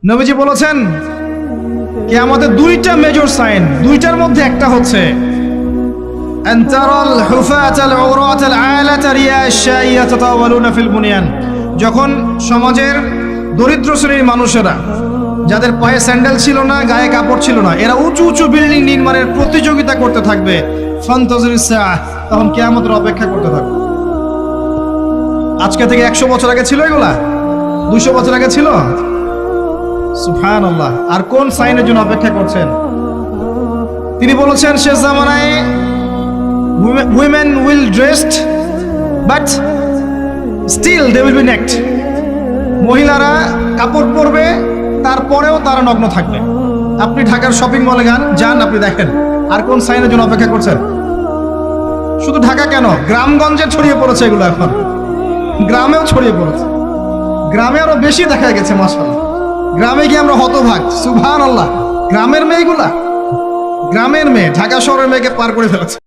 নবীজি বলেছেন কিয়ামতের দুইটা মেজর সাইন, দুইটার মধ্যে একটা হচ্ছে আনতারাল হুফাতাল উরাতাল আলাতা রিয়াশা ইয়াতাতাওয়ালুনা ফিল বুনিয়ান। যখন সমাজের দরিদ্র শ্রেণীর মানুষেরা, যাদের পায়ে স্যান্ডেল ছিল না, গায়ে কাপড় ছিল না, এরা উঁচু উঁচু বিল্ডিং নির্মাণের প্রতিযোগিতা করতে থাকবে, ফান্তাজিরিস সাআহ, তখন কিয়ামতের অপেক্ষা করতে থাকবে। আজকে থেকে 100 বছর আগে ছিল এগুলা? 200 বছর আগে ছিল? সুবহানাল্লাহ। আর কোন সাইনের জন্য অপেক্ষা করছেন? তিনি বলেছেন শেষ জামানায় women will dressed but still they will be naked। মহিলারা কাপড় পরবে, তারপরেও তারা নগ্ন থাকবে। আপনি ঢাকার শপিং মলে যান, আপনি দেখেন। আর কোন সাইনের জন্য অপেক্ষা করছেন? শুধু ঢাকা কেন, গ্রামগঞ্জে ছড়িয়ে পড়েছে এগুলো, এখন গ্রামেও ছড়িয়ে পড়েছে। গ্রামে আরো বেশি দেখা গেছে মাশাআল্লাহ। গ্রামে গিয়ে আমরা হতভাগ, সুবহানাল্লাহ। গ্রামের মেয়েগুলা, গ্রামের মেয়ে ঢাকা শহরের মেয়েকে পার করে ফেলেছে।